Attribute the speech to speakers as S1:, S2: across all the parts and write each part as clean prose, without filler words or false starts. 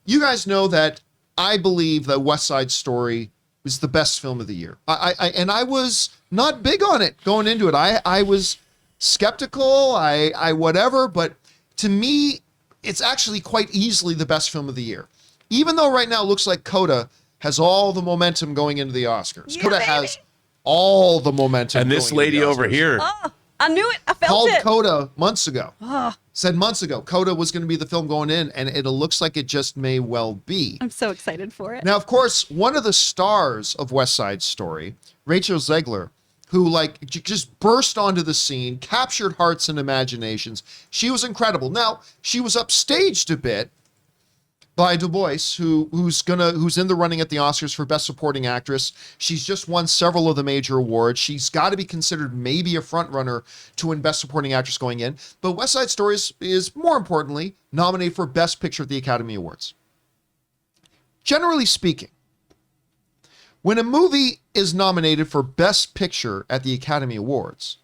S1: you guys know that I believe that West Side Story is the best film of the year. I was not big on it going into it. I was skeptical, I whatever, but to me, it's actually quite easily the best film of the year. Even though right now it looks like Coda has all the momentum going into the Oscars.
S2: Yeah,
S1: Coda
S2: baby.
S1: has all the momentum.
S3: And this lady over here.
S2: Oh, I knew it. I felt
S1: Called
S2: it.
S1: Coda months ago.
S2: Oh,
S1: Said months ago, Coda was going to be the film going in, and it looks like it just may well be.
S2: I'm so excited for it.
S1: Now, of course, one of the stars of West Side Story, Rachel Zegler, who just burst onto the scene, captured hearts and imaginations. She was incredible. Now, she was upstaged a bit by Du Bois, who's in the running at the Oscars for Best Supporting Actress. She's just won several of the major awards. She's got to be considered maybe a front runner to win Best Supporting Actress going in. But West Side Story is more importantly nominated for Best Picture at the Academy Awards. Generally speaking, when a movie is nominated for Best Picture at the Academy Awards,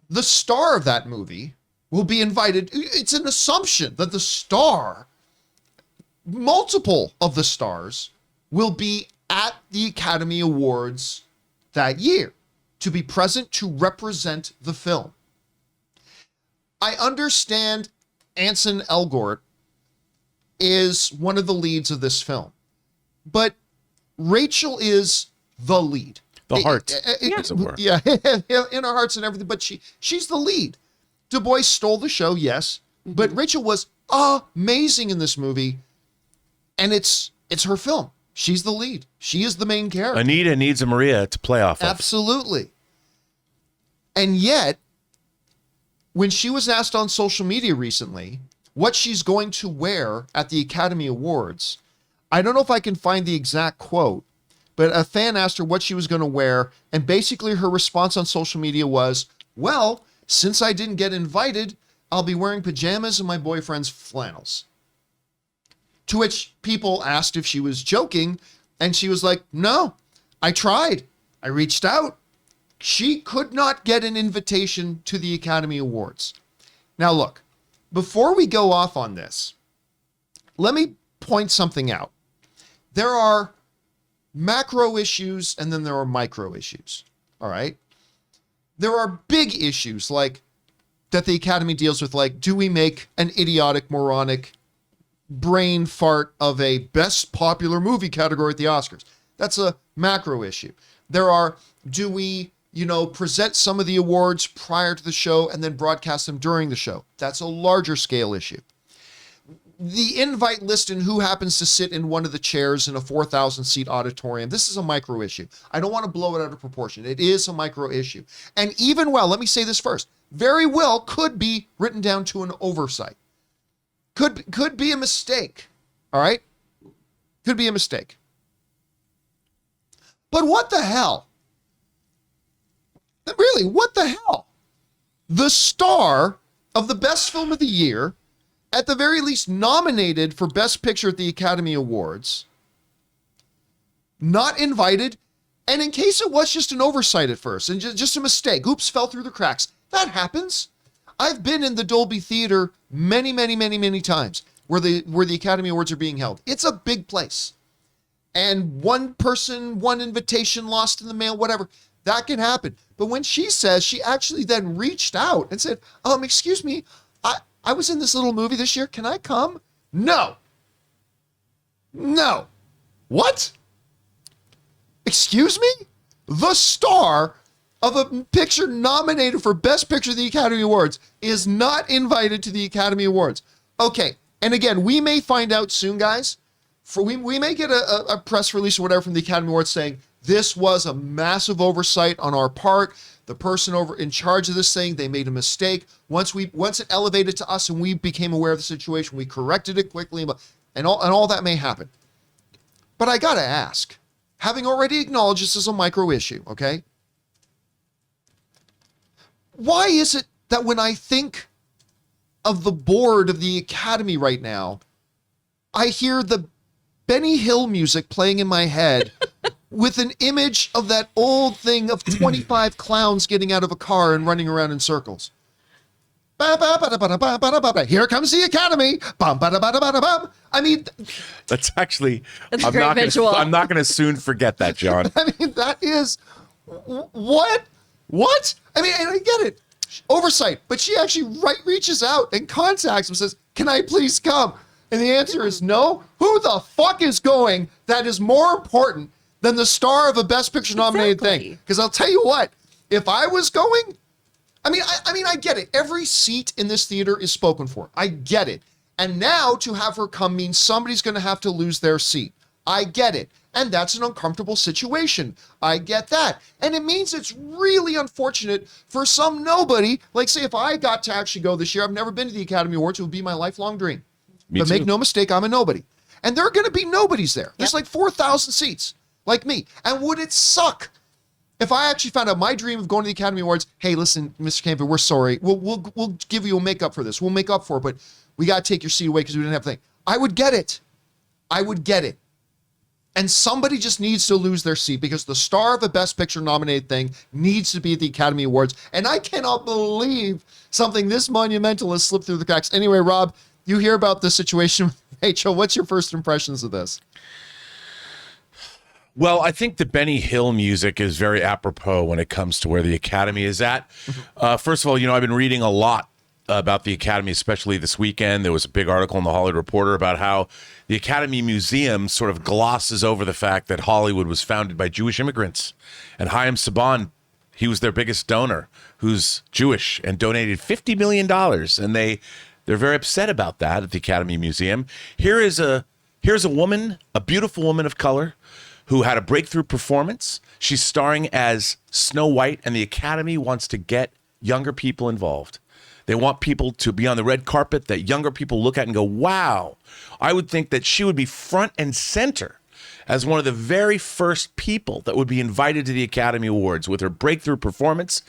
S1: the star of that movie will be invited. It's an assumption that the star, multiple of the stars, will be at the Academy Awards that year to be present to represent the film. I understand Ansel Elgort is one of the leads of this film, but Rachel is the lead.
S3: The heart, as it were.
S1: Yeah, in our hearts and everything, but she's the lead. Du Bois stole the show, yes, but Rachel was amazing in this movie, and it's her film. She's the lead. She is the main character.
S3: Anita needs a Maria to play off of.
S1: Absolutely. And yet, when she was asked on social media recently what she's going to wear at the Academy Awards, I don't know if I can find the exact quote, but a fan asked her what she was going to wear, and basically her response on social media was, well, since I didn't get invited, I'll be wearing pajamas and my boyfriend's flannels. To which people asked if she was joking, and she was like, no, I tried. I reached out. She could not get an invitation to the Academy Awards. Now look, before we go off on this, let me point something out. There are macro issues and then there are micro issues, all right? There are big issues like that the Academy deals with, like, do we make an idiotic, moronic brain fart of a best popular movie category at the Oscars? That's a macro issue. There are, do we, present some of the awards prior to the show and then broadcast them during the show? That's a larger scale issue. The invite list and who happens to sit in one of the chairs in a 4,000 seat auditorium. This is a micro issue. I don't want to blow it out of proportion. It is a micro issue. And even let me say this first, very well could be written down to an oversight. Could be a mistake. All right? Could be a mistake. But what the hell? Really, what the hell? The star of the best film of the year, at the very least nominated for Best Picture at the Academy Awards, not invited, and in case it was just an oversight at first, and just a mistake, oops, fell through the cracks. That happens. I've been in the Dolby Theater many, many, many, many times where the Academy Awards are being held. It's a big place. And one person, one invitation lost in the mail, whatever, that can happen. But when she says, she actually then reached out and said, excuse me, I was in this little movie this year. Can I come? No. What? Excuse me? The star of a picture nominated for Best Picture at the Academy Awards is not invited to the Academy Awards. Okay, and again, we may find out soon, guys. We may get a press release or whatever from the Academy Awards saying, this was a massive oversight on our part. The person over in charge of this thing, they made a mistake. Once it elevated to us and we became aware of the situation, we corrected it quickly, and all that may happen. But I gotta ask, having already acknowledged this is a micro issue, okay? Why is it that when I think of the board of the Academy right now, I hear the Benny Hill music playing in my head with an image of that old thing of 25 clowns getting out of a car and running around in circles? Here comes the Academy. I mean,
S3: That's actually.
S2: That's a great visual.
S3: I'm not going to soon forget that, John.
S1: I mean, that is what? What? I mean, and I get it. Oversight, but she actually reaches out and contacts him and says, "Can I please come?" And the answer is no. Who the fuck is going that is more important than the star of a Best Picture nominated thing? Because I'll tell you what, if I was going, I mean, I get it. Every seat in this theater is spoken for. I get it. And now to have her come means somebody's going to have to lose their seat. I get it. And that's an uncomfortable situation. I get that. And it means it's really unfortunate for some nobody. Like, say, if I got to actually go this year, I've never been to the Academy Awards. It would be my lifelong dream.
S3: Me
S1: But
S3: too.
S1: make no mistake, I'm a nobody. And there are going to be nobodies there. There's like 4,000 seats, like me. And would it suck if I actually found out my dream of going to the Academy Awards? Hey, listen, Mr. Campea, we're sorry. We'll give you a make up for this. We'll make up for it, but we got to take your seat away because we didn't have a thing. I would get it. I would get it. And somebody just needs to lose their seat because the star of a Best Picture nominated thing needs to be at the Academy Awards. And I cannot believe something this monumental has slipped through the cracks. Anyway, Rob, you hear about the situation with Rachel. What's your first impressions of this?
S3: Well, I think the Benny Hill music is very apropos when it comes to where the Academy is at. First of all, I've been reading a lot about the Academy, especially this weekend. There was a big article in the Hollywood Reporter about how the Academy Museum sort of glosses over the fact that Hollywood was founded by Jewish immigrants. And Chaim Saban, he was their biggest donor, who's Jewish, and donated $50 million. And they're very upset about that at the Academy Museum. Here's a woman, a beautiful woman of color, who had a breakthrough performance. She's starring as Snow White, and the Academy wants to get younger people involved. They want people to be on the red carpet that younger people look at and go, wow. I would think that she would be front and center as one of the very first people that would be invited to the Academy Awards with her breakthrough performance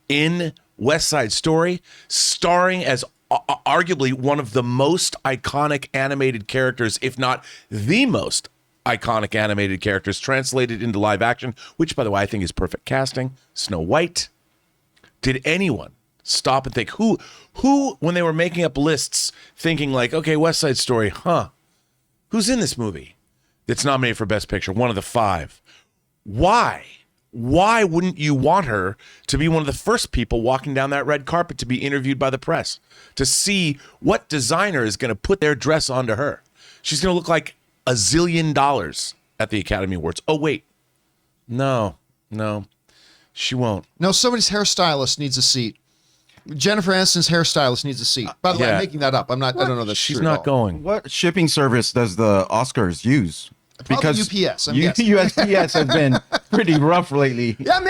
S3: in West Side Story, starring as arguably one of the most iconic animated characters, if not the most iconic animated characters translated into live action, which, by the way, I think is perfect casting. Snow White. Did anyone stop and think who when they were making up lists thinking like, okay, West Side Story, who's in this movie that's nominated for Best Picture, one of the 5? Why wouldn't you want her to be one of the first people walking down that red carpet to be interviewed by the press, to see what designer is going to put their dress onto her? She's going to look like $1 zillion at the Academy Awards. Oh, wait. No, she won't.
S1: No, somebody's hairstylist needs a seat. Jennifer Aniston's hairstylist needs a seat. By the way, I'm making that up. I don't know that
S3: she's not going.
S4: What shipping service does the Oscars use?
S1: Probably UPS. I'm guessing.
S4: USPS has been pretty rough lately.
S1: Yeah,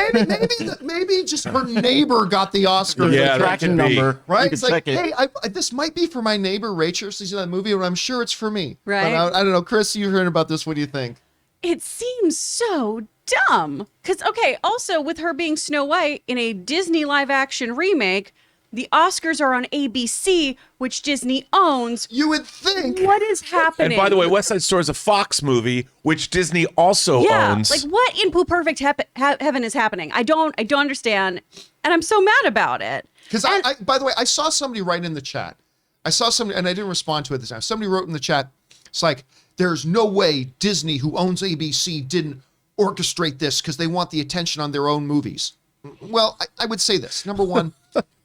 S1: maybe just her neighbor got the Oscar.
S3: Yeah,
S4: tracking number.
S1: Right? It's like, hey, this might be for my neighbor Rachel. She's in that movie, and I'm sure it's for me.
S2: Right.
S1: But I don't know. Chris, you heard about this. What do you think?
S2: It seems so dumb. Because, okay, also with her being Snow White in a Disney live action remake, the Oscars are on ABC, which Disney owns.
S1: You would think.
S2: What is happening?
S3: And by the way, West Side Story is a Fox movie, which Disney also owns.
S2: Like what in Pooh Perfect heaven is happening? I don't understand, and I'm so mad about it.
S1: Because I, by the way, I saw somebody write in the chat. I saw somebody, and I didn't respond to it this time. Somebody wrote in the chat, it's like, there's no way Disney, who owns ABC, didn't orchestrate this because they want the attention on their own movies. Well, I would say this. Number one,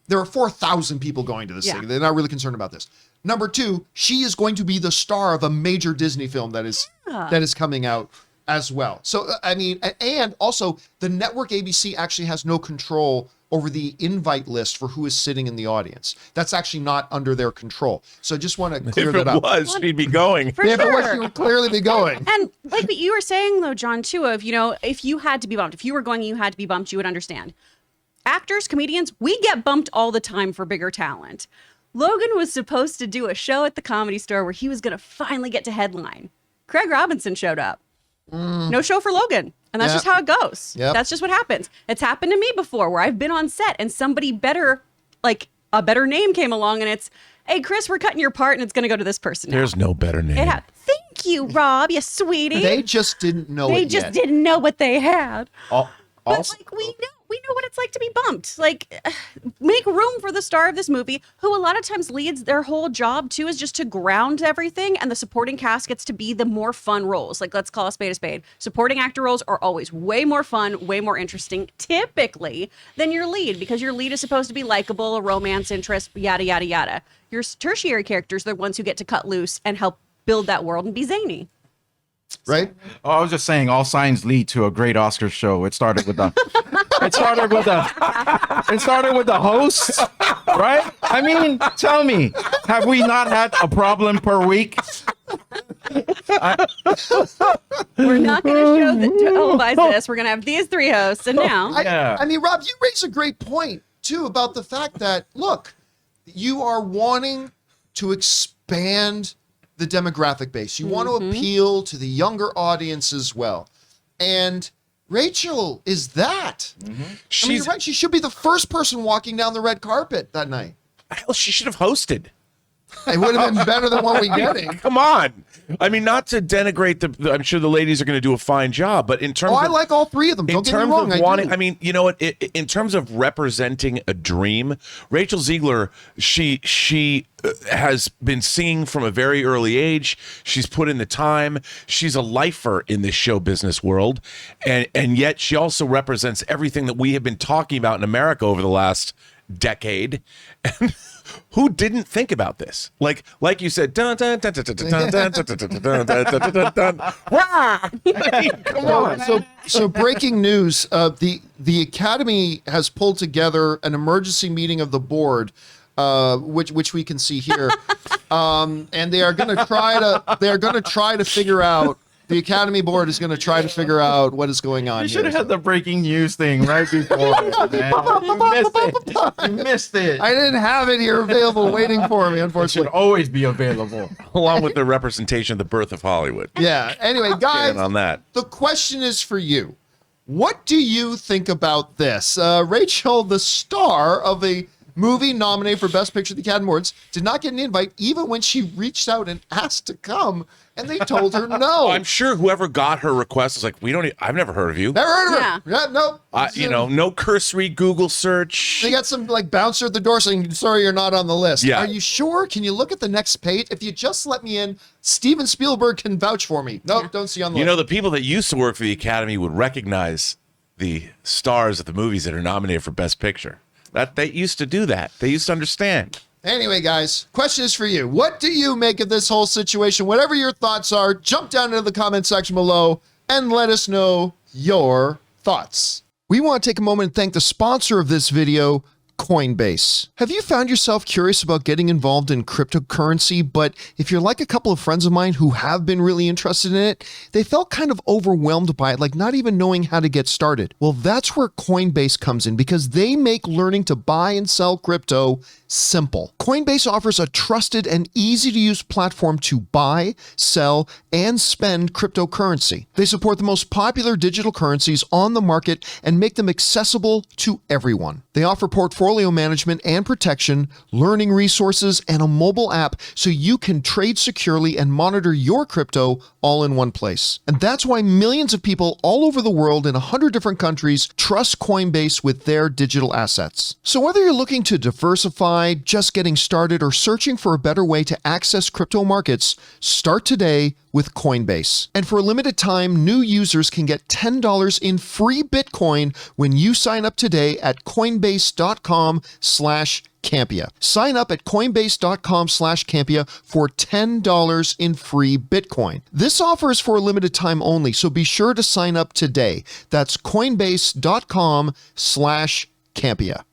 S1: there are 4,000 people going to this thing. They're not really concerned about this. Number two, she is going to be the star of a major Disney film that is coming out as well. So, I mean, and also the network ABC actually has no control over the invite list for who is sitting in the audience. That's actually not under their control. So I just want to clear that up.
S3: If it was, she'd be going.
S2: For
S1: If it was,
S2: sure.
S1: she would clearly be going.
S2: And like what you were saying though, John, too, of, if you had to be bumped, if you were going, you had to be bumped, you would understand. Actors, comedians, we get bumped all the time for bigger talent. Logan was supposed to do a show at the Comedy Store where he was going to finally get to headline. Craig Robinson showed up. No show for Logan. And that's just how it goes.
S1: Yep.
S2: That's just what happens. It's happened to me before where I've been on set and somebody better, like a better name came along and it's, hey, Chris, we're cutting your part and it's going to go to this person now.
S3: There's no better name.
S2: Thank you, Rob, you sweetie.
S1: They just didn't know
S2: They
S1: it
S2: just
S1: yet.
S2: didn't know what they had. But
S4: Also,
S2: like we know. we know what it's like to be bumped. Like, make room for the star of this movie, who a lot of times leads their whole job too is just to ground everything, and the supporting cast gets to be the more fun roles. Like, let's call a spade a spade. Supporting actor roles are always way more fun, way more interesting, typically, than your lead, because your lead is supposed to be likable, a romance interest, yada, yada, yada. Your tertiary characters are the ones who get to cut loose and help build that world and be zany.
S1: Right?
S4: Oh, I was just saying, all signs lead to a great Oscar show. It started with the, it started with the host, right? I mean, tell me, have we not had a problem per week?
S2: We're not going to show that televise this. We're going to have these three hosts, and now.
S1: I mean, Rob, you raise a great point, too, about the fact that, look, you are wanting to expand the demographic base. You want to appeal to the younger audience as well. And Rachel is that. I mean, you're right. She should be the first person walking down the red carpet that night.
S3: Hell, she should have hosted.
S1: It would have been better than what we're getting.
S3: Come on. I mean, not to denigrate I'm sure the ladies are going to do a fine job, but in terms
S1: I like all three of them. Don't get me wrong.
S3: I mean, you know what? In terms of representing a dream, Rachel Zegler, she has been singing from a very early age. She's put in the time. She's a lifer in this show business world, and yet she also represents everything that we have been talking about in America over the last decade. And who didn't think about this? Like you said, dun, dun, dun, dun, dun, dun, dun, dun, dun, dun, dun, dun. Come on.
S1: So breaking news: the Academy has pulled together an emergency meeting of the board, which we can see here, and they are going to try to figure out. The Academy Board is going to try to figure out what is going on.
S4: You
S1: here.
S4: should have had the breaking news thing right before it, man. You missed it.
S1: I didn't have it here available waiting for me,
S4: It should
S1: unfortunately.
S4: always be available.
S3: Along with the representation of the birth of Hollywood.
S1: Yeah. Anyway, guys,
S3: On that.
S1: the question is for you. What do you think about this? Rachel, the star of a movie nominated for Best Picture at the Academy Awards, did not get an invite even when she reached out and asked to come, and they told her no.
S3: I'm sure whoever got her request was like, I've never heard of you.
S1: Never heard of her. Yeah, nope.
S3: No cursory Google search.
S1: They got some bouncer at the door saying, sorry, you're not on the list.
S3: Yeah.
S1: Are you sure? Can you look at the next page? If you just let me in, Steven Spielberg can vouch for me. Nope, don't see on the list.
S3: The people that used to work for the Academy would recognize the stars of the movies that are nominated for Best Picture. That they used to do that. They used to understand.
S1: Anyway, guys, question is for you. What do you make of this whole situation? Whatever your thoughts are, jump down into the comment section below and let us know your thoughts. We want to take a moment and thank the sponsor of this video, Coinbase. Have you found yourself curious about getting involved in cryptocurrency, but if you're like a couple of friends of mine who have been really interested in it, they felt kind of overwhelmed by it, like not even knowing how to get started? Well, that's where Coinbase comes in, because they make learning to buy and sell crypto simple. Coinbase offers a trusted and easy-to-use platform to buy, sell, and spend cryptocurrency. They support the most popular digital currencies on the market and make them accessible to everyone. They offer portfolio management and protection, learning resources, and a mobile app so you can trade securely and monitor your crypto all in one place. And that's why millions of people all over the world in 100 different countries trust Coinbase with their digital assets. So whether you're looking to diversify, just getting started, or searching for a better way to access crypto markets, start today with Coinbase. And for a limited time, new users can get $10 in free Bitcoin when you sign up today at coinbase.com/Campea. Sign up at coinbase.com/Campea for $10 in free Bitcoin. This offer is for a limited time only, so be sure to sign up today. That's coinbase.com/Campea.